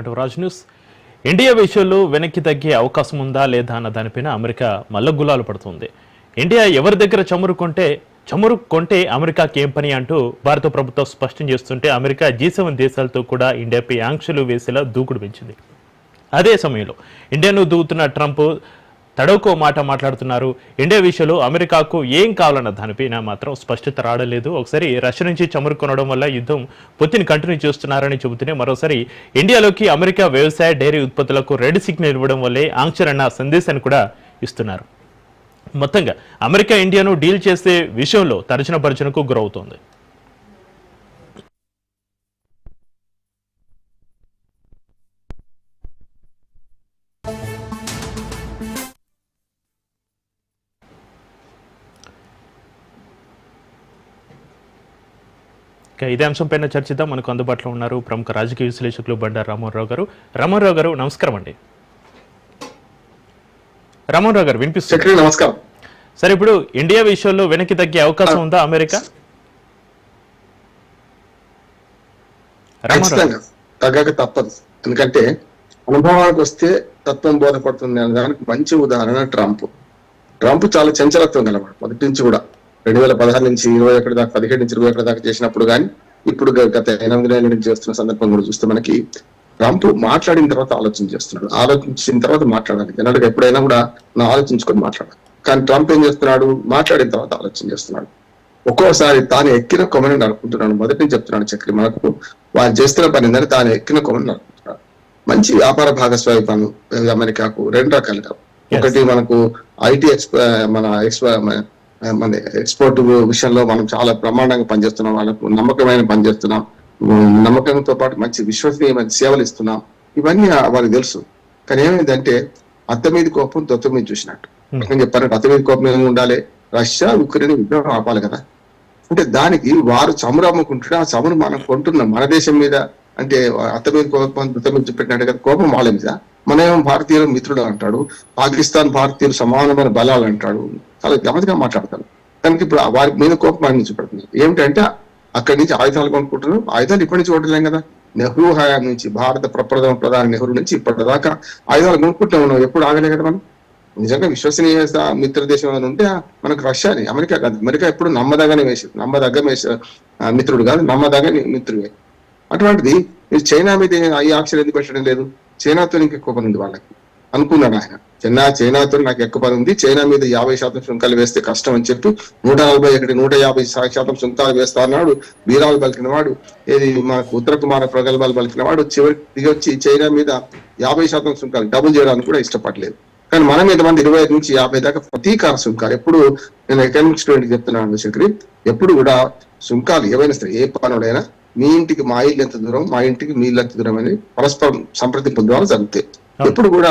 Welcome to Raj news. India విషయంలో వెనక్కి తగ్గే అవకాశం ఉందా లేదా అన్న దానిపైన అమెరికా మల్లగులాలు పడుతుంది. ఇండియా ఎవరి దగ్గర చమురు కొంటే అమెరికాకి ఏం పని అంటూ భారత ప్రభుత్వం స్పష్టం చేస్తుంటే అమెరికా G7 దేశాలతో కూడా ఇండియాపై ఆంక్షలు వేసేలా దూకుడు పెంచింది. అదే సమయంలో ఇండియాను దూకుతున్న ట్రంప్ తడవుకో మాట మాట్లాడుతున్నారు. ఇండియా విషయంలో అమెరికాకు ఏం కావాలన్న దానిపైన మాత్రం స్పష్టత రావలేదు. ఒకసారి రష్యా నుంచి చమురు కొనడం వల్ల యుద్ధం పొత్తిని కంటిన్యూ చేస్తున్నారని చెబుతూనే మరోసారి ఇండియాలోకి అమెరికా వ్యవసాయ డైరీ ఉత్పత్తులకు రెడ్ సిగ్నల్ ఇవ్వడం వల్లే ఆంక్షలన్న సందేశాన్ని కూడా ఇస్తున్నారు. మొత్తంగా అమెరికా ఇండియాను డీల్ చేసే విషయంలో తర్జన భర్జనకు గురవుతోంది. ఇదే అంశంపైన చర్చిద్దాం. మనకు అందుబాటులో ఉన్నారు ప్రముఖ రాజకీయ విశ్లేషకులు బండారు రామ్మోహన్ గారు. రామ్మోహన్ గారు నమస్కారం అండి. రామ్మోహన్ గారు వినిపిస్తుంది? నమస్కారం. సరే, ఇప్పుడు ఇండియా విషయంలో వెనక్కి తగ్గే అవకాశం ఉందా అమెరికా? తగ్గక తప్పదు, ఎందుకంటే అనుభవానికి వస్తే తత్వం బోధపడుతుంది అనే దానికి మంచి ఉదాహరణ ట్రంప్ చాలా చంచలత్వం గలవాడు మొదటి నుంచి కూడా. 2016 నుంచి 21 దాకా, 17 నుంచి 21 దాకా చేసినప్పుడు కానీ ఇప్పుడు గత 8 నెలల నుంచి చేస్తున్న సందర్భం కూడా చూస్తే మనకి ట్రంప్ మాట్లాడిన తర్వాత ఆలోచించేస్తున్నాడు. ఆలోచించిన తర్వాత మాట్లాడాలి. జనరల్గా ఎప్పుడైనా కూడా ఆలోచించుకొని మాట్లాడాలి. కానీ ట్రంప్ ఏం చేస్తున్నాడు? మాట్లాడిన తర్వాత ఆలోచన చేస్తున్నాడు. ఒక్కోసారి తాను ఎక్కిన కొమ్మని నడుపుకుంటున్నాడు. మొదటి నుంచి చెప్తున్నాడు చక్రి, మనకు వాళ్ళు చేస్తున్న పని ఏంటంటే తాను ఎక్కిన కొమ్మని నడుపుకుంటున్నాడు. మంచి వ్యాపార భాగస్వామ్యం అమెరికాకు 2 రకాలుగా. ఒకటి మనకు ఐటీ మన ఎక్స్పోర్ట్ విషయంలో మనం చాలా బ్రహ్మాండంగా పనిచేస్తున్నాం. వాళ్ళకు నమ్మకమైన పనిచేస్తున్నాం. నమ్మకంతో పాటు మంచి విశ్వసనీయమైన సేవలు ఇస్తున్నాం. ఇవన్నీ వాళ్ళకి తెలుసు. కానీ ఏమైందంటే అత్త మీద కోపం దొత్త మీద చూసినట్టు. చెప్పారంటే అత్త మీద కోపం ఏమి ఉండాలి? రష్యా ఉక్రెయిన్ యుద్ధం ఆపాలి కదా. అంటే దానికి వారు చమురు అమ్ముకుంటుంటే ఆ చమురు మనం కొంటున్నాం మన దేశం మీద. అంటే అత్త మీద కోపం దొత్త మీద చూపెట్టినట్టు కదా కోపం వాళ్ళ మీద. మనమేమో భారతీయులు మిత్రుడు అంటాడు, పాకిస్తాన్ భారతీయులు సమానమైన బలాలు అంటాడు. చాలా గమనిగా మాట్లాడతారు. దానికి ఇప్పుడు వారి మీద కోపం మన నుంచి పెడుతున్నారు. ఏమిటంటే అక్కడి నుంచి ఆయుధాలు కొనుక్కుంటున్నారు. ఆయుధాలు ఇప్పటి నుంచి కొట్టలేం కదా. నెహ్రూ హయాం నుంచి, భారత ప్రధాని నెహ్రూ నుంచి ఇప్పటిదాకా ఆయుధాలు కొనుక్కుంటూ ఉన్నాం. ఎప్పుడు ఆగలే కదా మనం. నిజంగా విశ్వసనీయ మిత్ర దేశం అని ఉంటే మనకు రష్యాని, అమెరికా కాదు. అమెరికా ఎప్పుడు నమ్మదగ్గ మిత్రుడు కాదు, నమ్మదగ్గ మిత్రుడే. అటువంటిది చైనా మీద ఈ ఆంక్షలు ఎందుకు పెట్టడం లేదు? చైనాతో ఇంకా ఎక్కువ పని ఉంది వాళ్ళకి అనుకున్నాడు ఆయన. చైనాతో నాకు ఎక్కువ పని ఉంది, చైనా మీద 50% సుంకాలు వేస్తే కష్టం అని చెప్పి 150 సుంకాలు వేస్తా అన్నాడు. వీరాలు పలికిన వాడు, ఏది మనకు ఉత్తర కుమార ప్రగల్భాలు పలికిన వాడు చివరికి దిగొచ్చి చైనా మీద 50% సుంకాలు డబుల్ చేయడానికి కూడా ఇష్టపడలేదు. కానీ మన మీద మంది 25 నుంచి 50 దాకా ప్రతీకార సుంకాలు. ఎప్పుడు నేను ఎకనామిక్ స్టూడెంట్ చెప్తున్నాను శంకరి, ఎప్పుడు కూడా సుంకాలు ఏవైనా సరే, ఏ పనుడైనా మీ ఇంటికి మా ఇల్లు ఎంత దూరం, మా ఇంటికి మీ ఇల్లు ఎంత దూరం అని పరస్పరం సంప్రదింపుల ద్వారా జరుగుతాయి. ఎప్పుడు కూడా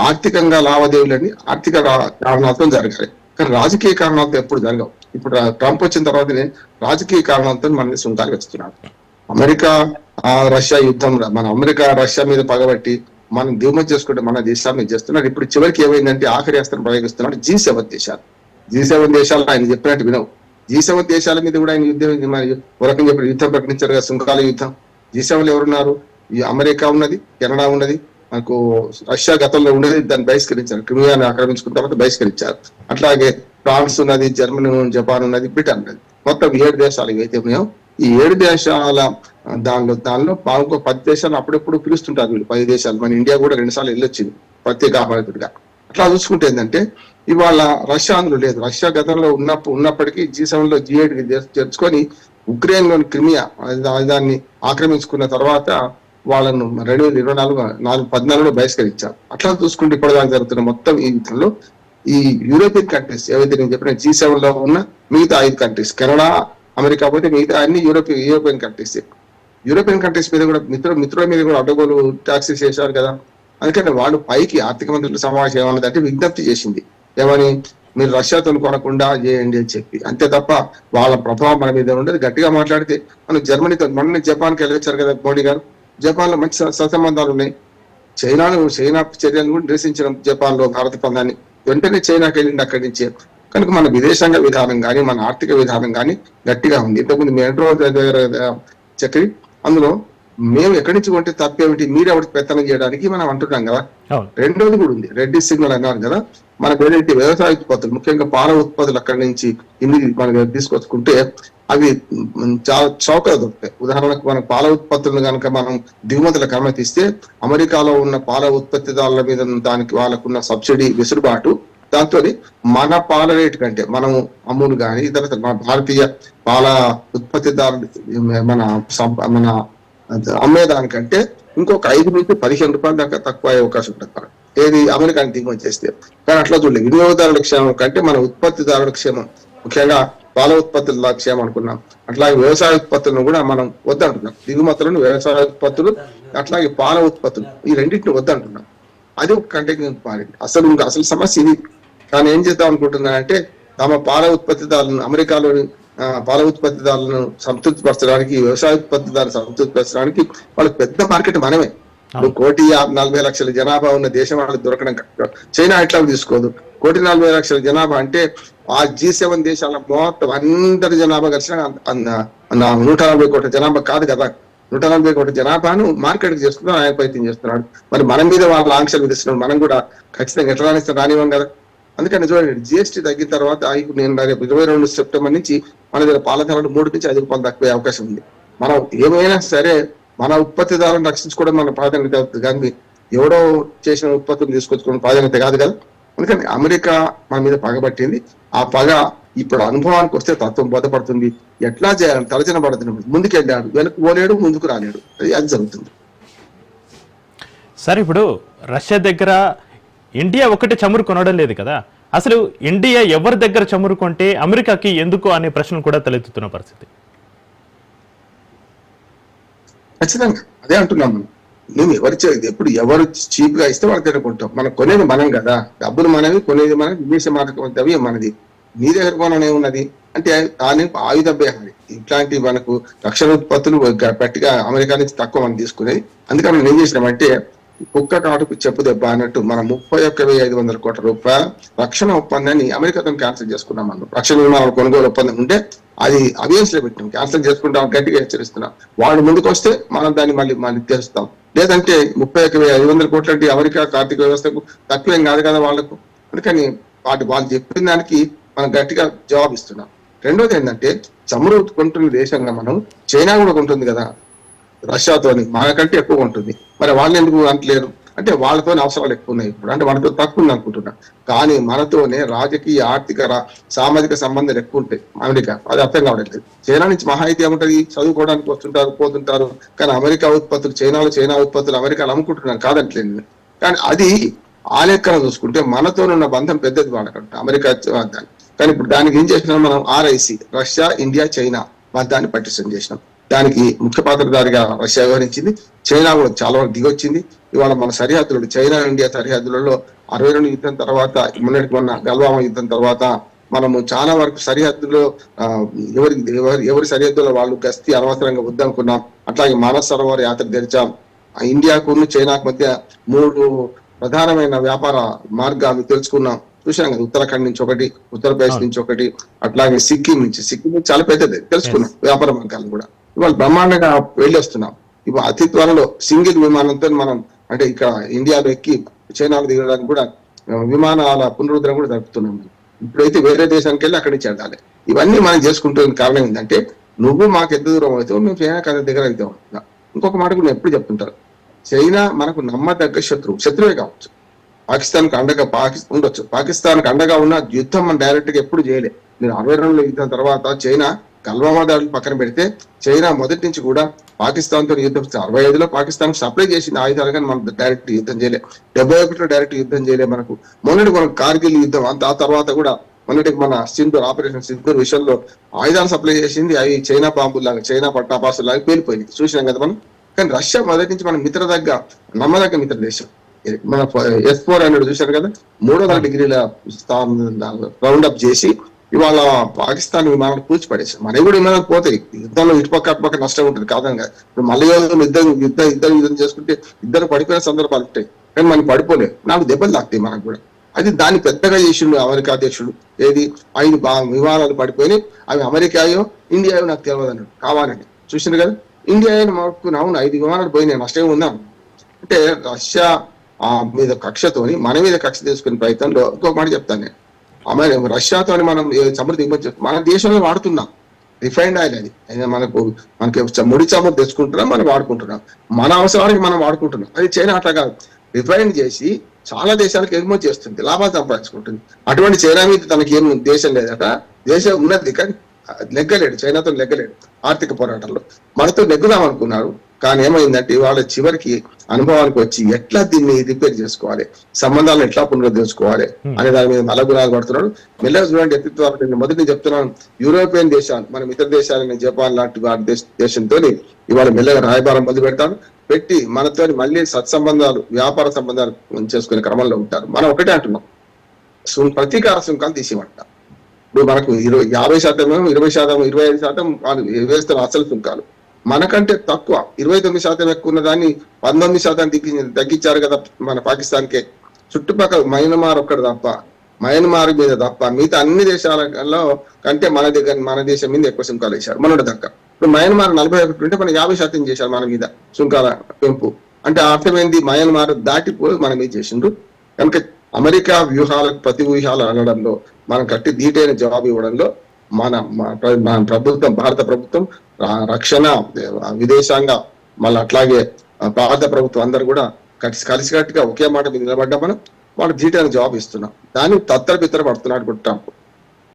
ఆర్థికంగా లావాదేవీలని ఆర్థిక కారణాలతో జరగాలి, కానీ రాజకీయ కారణాలతో ఎప్పుడు జరగవు. ఇప్పుడు ట్రంప్ వచ్చిన తర్వాతనే రాజకీయ కారణాలతో మన సుంకాలు వేస్తున్నారు. అమెరికా రష్యా యుద్ధం, మన అమెరికా రష్యా మీద పగబట్టి మనం దిగుమతి చేసుకుంటే మన దేశాన్ని చేస్తున్నారు. ఇప్పుడు చివరికి ఏమైందంటే ఆఖరి అస్త్రం ప్రయోగిస్తున్నాడు G7 దేశాలు. G7 దేశాలు ఆయన చెప్పినట్టు వినవు. G7 దేశాల మీద కూడా ఆయన యుద్ధం రకం చెప్పి యుద్ధం ప్రకటించారు కదా, సుంకాల యుద్ధం. G7 ఎవరున్నారు? ఈ అమెరికా ఉన్నది, కెనడా ఉన్నది, మనకు రష్యా గతంలో ఉండేది, దాన్ని బహిష్కరించారు. క్రిమియాని ఆక్రమించుకున్న తర్వాత బహిష్కరించారు. అట్లాగే ఫ్రాన్స్ ఉన్నది, జర్మనీ, జపాన్ ఉన్నది, బ్రిటన్ ఉన్నది. మొత్తం 7 దేశాలు ఏవైతే ఉన్నాయో ఈ 7 దేశాల దానిలో ఇంకో 10 దేశాలు అప్పుడెప్పుడు పిలుస్తుంటారు వీళ్ళు. 10 దేశాలు. మన ఇండియా కూడా 2 సార్లు వెళ్ళొచ్చింది ప్రత్యేక ఆహ్వానితుడిగా. అట్లా చూసుకుంటే ఏంటంటే ఇవాళ రష్యా అందులో లేదు. రష్యా గతంలో ఉన్నప్పటికీ G7 లో G8 చేర్చుకొని ఉక్రెయిన్ లోని క్రిమియా దాన్ని ఆక్రమించుకున్న తర్వాత వాళ్ళను 2014లో బహిష్కరించారు. అట్లా చూసుకుంటే ఇప్పటిదాకా జరుగుతున్న మొత్తం ఈ యుద్ధంలో ఈ యూరోపియన్ కంట్రీస్ ఏవైతే నేను చెప్పిన G7 లో ఉన్న మిగతా 5 కంట్రీస్, కెనడా, అమెరికా పోతే మిగతా అన్ని యూరోపియన్ కంట్రీస్. యూరోపియన్ కంట్రీస్ మీద కూడా మిత్రుల మీద కూడా అడ్డగోలు ట్యాక్సెస్ చేశారు కదా. అందుకని వాళ్ళు పైకి ఆర్థిక మంత్రుల సమావేశం ఏమన్నదంటే విజ్ఞప్తి చేసింది. ఏమని? మీరు రష్యాతో కొనకుండా చేయండి అని చెప్పి. అంతే తప్ప వాళ్ళ ప్రభావం మన మీద ఉండదు. గట్టిగా మాట్లాడితే మనం జర్మనీతో, మొన్న జపాన్కి వెళ్ళొచ్చారు కదా మోడీ గారు. జపాన్ లో మంచి సత్సంబంధాలు ఉన్నాయి. చైనా చర్యలను కూడా నిరసించడం జపాన్ లో భారత పందాన్ని. వెంటనే చైనాకి వెళ్ళింది అక్కడి నుంచే. కనుక మన విదేశాంగ విధానం కానీ, మన ఆర్థిక విధానం కానీ గట్టిగా ఉంది. ఇంతకుముందు మెట్రో చక్రి అందులో మేము ఎక్కడి నుంచి కొంటే తప్పేమిటి, మీరు ఎవరికి పెత్తనం చేయడానికి మనం అంటున్నాం కదా. అవును. రెండోది కూడా ఉంది, రెడ్డి సిగ్నల్ అన్నారు కదా, మనకు ఏదైతే వ్యవసాయ ఉత్పత్తులు ముఖ్యంగా పాల ఉత్పత్తులు అక్కడి నుంచి ఇన్ని మనకి తీసుకొచ్చుకుంటే అవి చాలా చౌకగా దొరుకుతాయి. ఉదాహరణకు మనం పాల ఉత్పత్తులను కనుక మనం దిగుమతులకు అనుమతిస్తే అమెరికాలో ఉన్న పాల ఉత్పత్తిదారుల మీద దానికి వాళ్ళకున్న సబ్సిడీ వెసులుబాటు, దాంతో మన పాల రేటు కంటే మనము అమూల్ కానీ ఇతర మన భారతీయ పాల ఉత్పత్తిదారులు మన అమ్మేదానికంటే ఇంకొక 5 నుంచి 15 రూపాయల దాకా తక్కువ అయ్యే అవకాశం ఉంటుంది ఏది అమెరికాని దిగుమతి చేస్తే. కానీ అట్లా చూడలేదు. వినియోగదారుల క్షేమం కంటే మన ఉత్పత్తిదారుల క్షేమం, ముఖ్యంగా పాల ఉత్పత్తుల క్షేమం అనుకున్నాం. అట్లాగే వ్యవసాయ ఉత్పత్తులను కూడా మనం వద్దంటున్నాం. దిగుమతులను, వ్యవసాయ ఉత్పత్తులు, అట్లాగే పాల ఉత్పత్తులు, ఈ రెండింటిని వద్దంటున్నాం. అది ఒక కంటెంట్ మారింది. అసలు సమస్య ఇది. కానీ ఏం చేద్దాం అనుకుంటున్నారంటే తమ పాల ఉత్పత్తిదారులను, అమెరికాలోని పాల ఉత్పత్తిదారులను సంతృప్తిపరచడానికి, వ్యవసాయ ఉత్పత్తిదారులను సంతృప్తిపరచడానికి వాళ్ళకి పెద్ద మార్కెట్ మనమే. 1,40,00,000 జనాభా ఉన్న దేశం వాళ్ళకి దొరకడం కష్టం. చైనా ఎట్లా తీసుకోదు. 1,40,00,000 జనాభా అంటే ఆ G7 దేశాల మొత్తం అందరి జనాభా కలిసిన 140 కోట్ల జనాభా కాదు కదా. 140 కోట్ల జనాభాను మార్కెట్ చేసుకుందాం ఆయన ప్రయత్నం చేస్తున్నాడు. మరి మన మీద వాళ్ళ ఆంక్షలు విధిస్తున్నాడు. మనం కూడా ఖచ్చితంగా ఎట్లా రానిస్తాం రానివ్వం కదా. అందుకని చూడండి, GST తగ్గిన తర్వాత ఇప్పుడు నేను రేపు 22 సెప్టెంబర్ నుంచి మన దగ్గర పాల ధరలు 3 నుంచి 5 రూపాయలు తక్కువే అవకాశం ఉంది. మనం ఏమైనా సరే మన ఉత్పత్తిదారులను రక్షించుకోవడం మన ప్రాధాన్యత అవుతుంది, కానీ ఎవడో చేసిన ఉత్పత్తులు తీసుకొచ్చుకోవడం ప్రాధాన్యత కాదు కదా. అందుకని అమెరికా మన మీద పగబట్టింది. ఆ పగ ఇప్పుడు అనుభవానికి వస్తే తత్వం బోధపడుతుంది. ఎట్లా చేయాలని తలచన పడుతున్నప్పుడు ముందుకెళ్ళాడు, వెనక్కి పోలేడు, ముందుకు రాలేడు. అది జరుగుతుంది. సరే, ఇప్పుడు రష్యా దగ్గర ఇండియా ఒకటి చమురు కొనడం లేదు కదా. అసలు ఇండియా ఎవరి దగ్గర చమురు కొంటే అమెరికాకి ఎందుకు అనే ప్రశ్న కూడా తలెత్తుతున్న పరిస్థితి. ఖచ్చితంగా అదే అంటున్నాం. మేము ఎప్పుడు ఎవరు చీప్ గా ఇస్తే వాళ్ళ దగ్గర కొంటాం. మనం కొనేది మనం కదా, డబ్బులు మనవి, కొనేది మనది, విదేశీ మార్గం మనది. మీ దగ్గర కొననే ఉన్నది అంటే దాని ఆయుధ బేహారి ఇట్లాంటి మనకు రక్షణ ఉత్పత్తులు గట్టిగా అమెరికా నుంచి తక్కువ మనం తీసుకునేది. అందుకని మనం ఏం చేసినామంటే కుక్క కాటుకు చెప్పు దెబ్బ అన్నట్టు మనం 31,500 కోట్ల రూపాయల రక్షణ ఒప్పందాన్ని అమెరికాతో క్యాన్సిల్ చేసుకున్నాం. మనం రక్షణ విమానాల కొనుగోలు ఒప్పందం ఉంటే అది అవియన్స్ లో పెట్టినాం, క్యాన్సిల్ చేసుకుంటాం, గట్టిగా హెచ్చరిస్తున్నాం. వాళ్ళు ముందుకు వస్తే మనం దాన్ని మళ్ళీ తెరుస్తాం. లేదంటే 31,500 కోట్ల అంటే అమెరికా ఆర్థిక వ్యవస్థకు తక్కువేం కాదు కదా వాళ్ళకు. అందుకని వాళ్ళు చెప్పిన దానికి మనం గట్టిగా జవాబు ఇస్తున్నాం. రెండోది ఏంటంటే చమురు కొంటున్న దేశంగా మనం చైనా కూడా కొంటుంది కదా రష్యాతోని, మనకంటే ఎక్కువ ఉంటుంది. మరి వాళ్ళు ఎందుకు అంటలేరు అంటే వాళ్ళతోనే అవసరాలు ఎక్కువ ఉన్నాయి ఇప్పుడు, అంటే మనతో తక్కువ ఉంది అనుకుంటున్నా. కానీ మనతోనే రాజకీయ, ఆర్థిక, సామాజిక సంబంధాలు ఎక్కువ ఉంటాయి అమెరికా. అది అర్థం కావట్లేదు. చైనా నుంచి మహా అయితే ఏముంటది, చదువుకోవడానికి వస్తుంటారు, పోతుంటారు. కానీ అమెరికా ఉత్పత్తులు చైనా ఉత్పత్తులు అమెరికాలో అమ్ముకుంటున్నారు కాదంటలేదు. కానీ అది ఆ లెక్కన చూసుకుంటే మనతోనున్న బంధం పెద్దది వాళ్ళకంటే అమెరికా దాన్ని. కానీ ఇప్పుడు దానికి ఏం చేసినాం మనం, RIC రష్యా, ఇండియా, చైనా బంధాన్ని పటిష్టం చేసినాం. దానికి ముఖ్య పాత్రధారిగా రష్యా వ్యవహరించింది. చైనా కూడా చాలా వరకు దిగొచ్చింది. ఇవాళ మన సరిహద్దులు, చైనా ఇండియా సరిహద్దులలో 62 యుద్ధం తర్వాత, మొన్న గల్వామా యుద్ధం తర్వాత మనము చాలా వరకు సరిహద్దులో ఎవరి సరిహద్దులో వాళ్ళు గస్తీ అనవసరంగా వద్దనుకున్నాం. అట్లాగే మానస సరోవర్ యాత్ర తెరిచాం. ఇండియాకు చైనాకు మధ్య 3 ప్రధానమైన వ్యాపార మార్గాలు తెలుసుకున్నాం, చూసాం కదా. ఉత్తరాఖండ్ నుంచి ఒకటి, ఉత్తరప్రదేశ్ నుంచి ఒకటి, అట్లాగే సిక్కిం నుంచి చాలా పెద్దది తెలుసుకున్నాం వ్యాపార మార్గాలు కూడా. ఇవాళ బ్రహ్మాండంగా వెళ్ళి వస్తున్నాం. ఇప్పుడు అతి త్వరలో సింగిల్ విమానంతో మనం అంటే ఇక్కడ ఇండియాలో ఎక్కి చైనాలో దిగడానికి కూడా విమానాల పునరుద్ధరణ కూడా జరుపుతున్నాం. ఇప్పుడైతే వేరే దేశానికి వెళ్ళి అక్కడి నుంచి వెళ్ళాలి. ఇవన్నీ మనం చేసుకుంటున్న కారణం ఏంటంటే నువ్వు మాకు ఎంత దూరం అవుతావు, మేము చైనా కథ దగ్గర అవుతాం. ఇంకొక మాట కూడా ఎప్పుడు చెప్తుంటారు, చైనా మనకు నమ్మదగ్గ శత్రువే కావచ్చు. పాకిస్తాన్కి అండగా ఉండొచ్చు, పాకిస్తాన్కి అండగా ఉన్న యుద్ధం మనం డైరెక్ట్ గా ఎప్పుడు చేయలే. మీరు 62 యుద్ధం తర్వాత చైనా గల్వామా దాడులు పక్కన పెడితే చైనా మొదటి నుంచి కూడా పాకిస్తాన్ తో యుద్ధం 65లో పాకిస్తాన్ సప్లై చేసిన ఆయుధాలు, కానీ మనం డైరెక్ట్ యుద్ధం చేయలే. 71లో డైరెక్ట్ యుద్ధం చేయలే. మొన్నటి మనం కార్గిల్ యుద్ధం ఆ తర్వాత కూడా మొన్నటికి మన ఆపరేషన్ సింధూర్ విషయంలో ఆయుధాలు సప్లై చేసింది. అవి చైనా బాంబులాగా, చైనా పట్టాపాసులు లాగా పేలిపోయింది, చూసినాం కదా మనం. కానీ రష్యా మొదటి నుంచి మన నమ్మదగ్గ మిత్ర దేశం. మన S-4 అనేది చూశారు కదా, 300 డిగ్రీల రౌండ్ అప్ చేసి ఇవాళ పాకిస్తాన్ విమానాలు కూల్చిపడేసారు. మనవి కూడా విమానాలు పోతాయి. యుద్ధంలో ఇటుపక్క నష్టం ఉంటుంది కాదని కాదు. ఇప్పుడు మళ్ళీ యుద్ధం చేసుకుంటే ఇద్దరు పడిపోయిన సందర్భాలు ఉంటాయి, కానీ మనం పడిపోలేదు. 4 దెబ్బలు తాకుతాయి మనకు కూడా. అది దాన్ని పెద్దగా చేసిండు అమెరికా అధ్యక్షుడు. ఏది 5 విమానాలు పడిపోయినాయి, అవి అమెరికాయో ఇండియాయో నాకు తెలియదు అన్నాడు కావాలండి. చూసిండు కదా, ఇండియా అవును 5 విమానాలు పోయినాయి, నష్టం ఉందాం అంటే రష్యా మీద కక్షతోని మన మీద కక్ష తీసుకునే ప్రయత్నంలో ఇంకొక మాట చెప్తాను నేను. రష్యాతోని మనం చమురు దిగుమతి చేస్తాం, మన దేశంలో వాడుతున్నాం రిఫైన్డ్ ఆయిల్, అది మనకి ముడి చమురు తెచ్చుకుంటున్నాం, మనం వాడుకుంటున్నాం, మన అవసరానికి మనం వాడుకుంటున్నాం. అది చైనా అట్లా కాదు, రిఫైన్ చేసి చాలా దేశాలకు ఎగుమతి చేస్తుంది, లాభాలు సంపాదించుకుంటుంది. అటువంటి చైనా మీద తనకి ఏం దేశం లేదట, దేశం ఉన్నది కానీ నెగ్గలేడు, చైనాతో నెగ్గలేడు ఆర్థిక పోరాటంలో. మనతో నెగ్గుదాం అనుకున్నారు, కానీ ఏమైందంటే ఇవాళ చివరికి అనుభవానికి వచ్చి ఎట్లా దీన్ని రిపేర్ చేసుకోవాలి, సంబంధాలను ఎట్లా పునరుద్ధరించుకోవాలి అనే దాని మీద మలగులాలు పడుతున్నాడు. మెల్లగా చూడండి వ్యక్తిత్వాలు. నేను మొదటి చెప్తున్నాను, యూరోపియన్ దేశాలు మనం ఇతర దేశాలని జపాన్ లాంటి వారి దేశంతో ఇవాళ మెల్లగా రాయబారం మొదలు పెట్టి మనతో మళ్ళీ సత్సంబంధాలు వ్యాపార సంబంధాలు చేసుకునే క్రమంలో ఉంటారు. మనం ఒకటే అంటున్నాం, ప్రతీకార సుంకాలు తీసేమంటాం. ఇప్పుడు మనకు 50%, 20%, 25% వాళ్ళు వేస్తున్న అసలు సుంకాలు మనకంటే తక్కువ, 29% ఎక్కువ ఉన్న దాన్ని 19% తగ్గించారు కదా మన పాకిస్తాన్కే. చుట్టుపక్కల మయన్మార్ ఒక్కడు తప్ప, మయన్మార్ మీద తప్ప మిగతా అన్ని దేశాలలో కంటే మన దేశం మీద ఎక్కువ సుంకాలు వేశారు మనోడు దక్క. ఇప్పుడు మయన్మార్ 41 ఉంటే మనం 50% చేశారు మన మీద సుంకాల పెంపు. అంటే అర్థమైంది, మయన్మార్ దాటిపోయి మన మీద చేసిండ్రు. కనుక అమెరికా వ్యూహాలకు ప్రతి వ్యూహాలు అనడంలో మనం కట్టి ధీటైన జవాబు ఇవ్వడంలో మన ప్రభుత్వం, భారత ప్రభుత్వం, రక్షణ, విదేశాంగ, మళ్ళీ అట్లాగే భారత ప్రభుత్వం అందరూ కూడా కలిసికట్టుగా ఒకే మాట మీద నిలబడ్డా మనం వాళ్ళు ధీటైన జవాబు ఇస్తున్నాం. దాన్ని బిత్తర పడుతున్నాడు ట్రంప్.